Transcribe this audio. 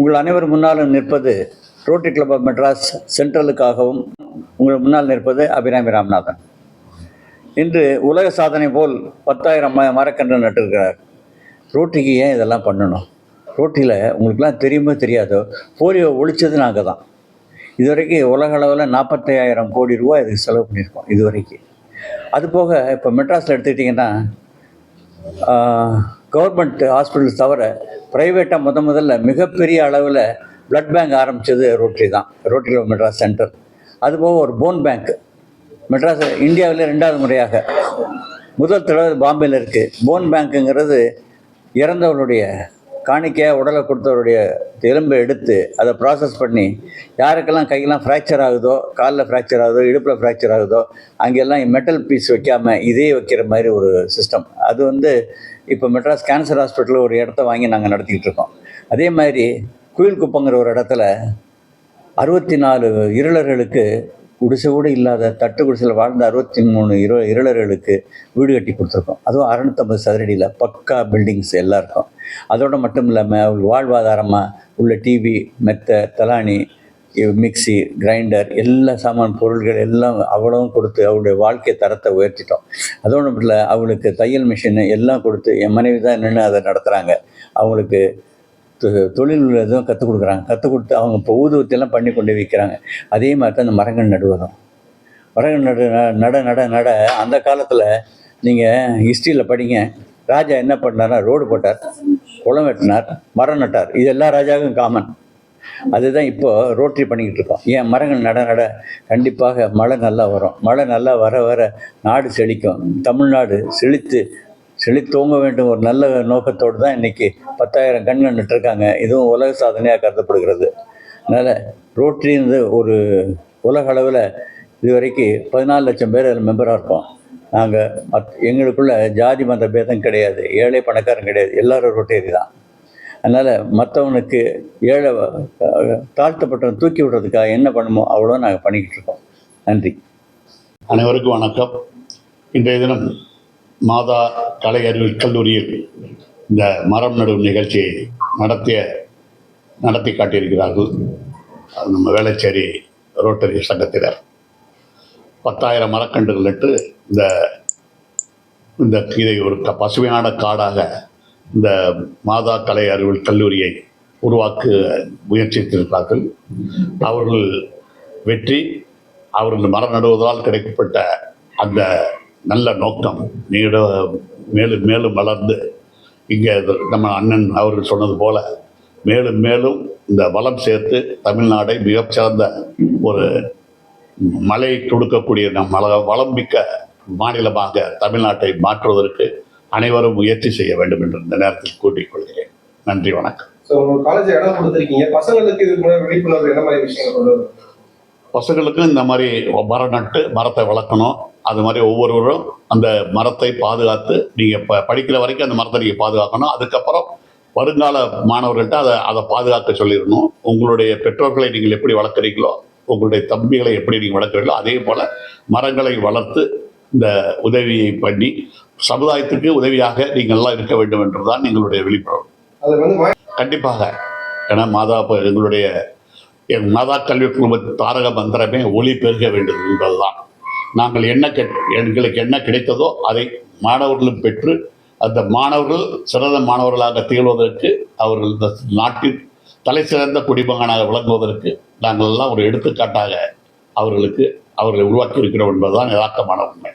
உங்கள் அனைவர் முன்னாலும் நிற்பது ரோட்டரி கிளப் ஆஃப் மெட்ராஸ் சென்ட்ரலுக்காகவும் உங்கள் முன்னால் நிற்பது அபிராமி ராமநாதன். இன்று உலக சாதனை போல் 10,000 மரக்கன்று நட்டிருக்கிறார். ரோட்டரிக்கு ஏன் இதெல்லாம் பண்ணணும்? ரோட்டரியில் உங்களுக்குலாம் தெரியுமோ தெரியாதோ, போலியோ ஒழிச்சது நாங்கள் தான். இதுவரைக்கும் உலக அளவில் 45,000 கோடி ரூபா இதுக்கு செலவு பண்ணியிருக்கோம் இதுவரைக்கும். அதுபோக இப்போ மெட்ராஸில் எடுத்துக்கிட்டிங்கன்னா கவர்மெண்ட் ஹாஸ்பிட்டல்ஸ் தவிர ப்ரைவேட்டாக முதல்ல மிகப்பெரிய அளவில் பிளட் பேங்க் ஆரம்பித்தது ரோட்டரி தான், ரோட்டரி கிளப் மெட்ராஸ் சென்டர். அதுபோக ஒரு போன் பேங்க் மெட்ராஸ் இந்தியாவிலே 2வது முறையாக, முதல் தடவை பாம்பேயில் இருக்குது. போன் பேங்க்குங்கிறது இறந்தவருடைய காணிக்கையாக உடலை கொடுத்தவருடைய எலும்பை எடுத்து அதை ப்ராசஸ் பண்ணி யாருக்கெல்லாம் கையெல்லாம் ஃப்ராக்சர் ஆகுதோ, காலில் ஃப்ராக்சர் ஆகுதோ, இடுப்பில் ஃப்ராக்சர் ஆகுதோ அங்கெல்லாம் மெட்டல் பீஸ் வைக்காமல் இதே வைக்கிற மாதிரி ஒரு சிஸ்டம். அது இப்போ மெட்ராஸ் கேன்சர் ஹாஸ்பிட்டலில் ஒரு இடத்த வாங்கி நாங்கள் நடத்திக்கிட்டு இருக்கோம். அதே மாதிரி குயில்குப்பங்கிற ஒரு இடத்துல 64 இருளர்களுக்கு குடிசை கூட இல்லாத தட்டு குடிசையில் வாழ்ந்த 63 இருளர்களுக்கு வீடு கட்டி கொடுத்துருக்கோம். அதுவும் 650 சதுரடியில் பக்கா பில்டிங்ஸ் எல்லாம் இருக்கும். அதோடு மட்டும் இல்லாமல் அவங்களுக்கு வாழ்வாதாரமாக உள்ள டிவி, மெத்தை, தலானி, மிக்சி, கிரைண்டர், எல்லா சாமான் பொருள்கள் எல்லாம் அவ்வளவும் கொடுத்து அவருடைய வாழ்க்கை தரத்தை உயர்த்திட்டோம். அதோடு மட்டும் இல்லை, அவங்களுக்கு தையல் மிஷின் எல்லாம் கொடுத்து என் மனைவி தான் நின்று அதை நடத்துகிறாங்க. அவங்களுக்கு தொழில் எதுவும் கற்றுக் கொடுக்குறாங்க. கற்றுக் கொடுத்து அவங்க இப்போ ஊதுவத்தியெல்லாம் பண்ணி கொண்டு வைக்கிறாங்க. அதே மாதிரி தான் இந்த மரங்கள் நடுவதும். மரங்கள் நட அந்த காலத்தில் நீங்கள் ஹிஸ்ட்ரியில் படிங்க. ராஜா என்ன பண்ணார்னா, ரோடு போட்டார், குளம் வெட்டினார், மரம் நட்டார். இது எல்லா ராஜாவுக்கும் காமன். அதுதான் இப்போது ரோட்டரி பண்ணிக்கிட்டு இருக்கோம். ஏன் மரங்கள் நட கண்டிப்பாக மழை நல்லா வரும். மழை நல்லா வர நாடு செழிக்கும். தமிழ்நாடு செழித்தோங்க வேண்டும் ஒரு நல்ல நோக்கத்தோடு தான் இன்றைக்கி 10,000 கண்கள் நட்டுருக்காங்க. இதுவும் உலக சாதனையாக கருதப்படுகிறது. அதனால் ரோட்டரின்னு ஒரு உலக அளவில் இதுவரைக்கும் 14 லட்சம் பேர் அதில் மெம்பராக இருப்போம். நாங்கள் எங்களுக்குள்ள ஜாதி மத பேதம் கிடையாது, ஏழை பணக்காரன் கிடையாது, எல்லோரும் ரோட்டரி தான். அதனால் மற்றவனுக்கு ஏழை தாழ்த்தப்பட்டவன் தூக்கி விடுறதுக்காக என்ன பண்ணுமோ அவ்வளோ நாங்கள் பண்ணிக்கிட்டு இருக்கோம். நன்றி. அனைவருக்கும் வணக்கம். இன்றைய தினம் மாதா கலை அறிவியல் கல்லூரியில் இந்த மரம் நடும் நிகழ்ச்சியை நடத்தி காட்டியிருக்கிறார்கள். நம்ம வேளச்சேரி ரோட்டரி சங்கத்தினர் 10,000 மரக்கன்றுகள் நட்டு இந்த இதை ஒரு பசுமையான காடாக இந்த மாதா கலை அறிவியல் கல்லூரியை உருவாக்க முயற்சித்திருக்கிறார்கள். அவர்கள் வெற்றி, அவர்கள் மரம் நடுவதால் கிடைக்கப்பட்ட அந்த நல்ல நோக்கம் மேலும் மேலும் வளர்ந்து இங்கே நம்ம அண்ணன் அவர்கள் சொன்னது போல மேலும் மேலும் இந்த வளம் சேர்த்து தமிழ்நாடை மிகச்சிறந்த ஒரு மலை கொடுக்கக்கூடிய வளம் மிக்க மாநிலமாக தமிழ்நாட்டை மாற்றுவதற்கு அனைவரும் முயற்சி செய்ய வேண்டும் என்று இந்த நேரத்தில் கூட்டிக் கொள்கிறேன். நன்றி, வணக்கம். பசங்களுக்கு இந்த மாதிரி மரம் நட்டு மரத்தை வளர்க்கணும். அது மாதிரி ஒவ்வொருவரும் அந்த மரத்தை பாதுகாத்து, நீங்கள் படிக்கிற வரைக்கும் அந்த மரத்தை நீங்கள் பாதுகாக்கணும். அதுக்கப்புறம் வருங்கால மாணவர்கள்ட்ட அதை பாதுகாக்க சொல்லிடணும். உங்களுடைய பெற்றோர்களை நீங்கள் எப்படி வளர்க்குறீங்களோ, உங்களுடைய தம்பிகளை எப்படி நீங்கள் வளர்க்குறீங்களோ, அதே போல் மரங்களை வளர்த்து இந்த உதவியை பண்ணி சமுதாயத்துக்கு உதவியாக நீங்கள்லாம் இருக்க வேண்டும் என்றுதான் எங்களுடைய விழிப்புணர்வு. கண்டிப்பாக. ஏன்னா எங்களுடைய மாதா கல்வி குழும தாரக மந்திரமே ஒளி பெருக வேண்டும் என்பதுதான். நாங்கள் எங்களுக்கு என்ன கிடைத்ததோ அதை மாணவர்களும் பெற்று அந்த மாணவர்கள் சிறந்த மாணவர்களாக திகழ்வதற்கு, அவர்கள் இந்த நாட்டின் தலை சிறந்த குடிமகனாக விளங்குவதற்கு நாங்கள் எல்லாம் ஒரு எடுத்துக்காட்டாக அவர்களை உருவாக்கி இருக்கிறோம் என்பதுதான் யதார்த்தமான உண்மை.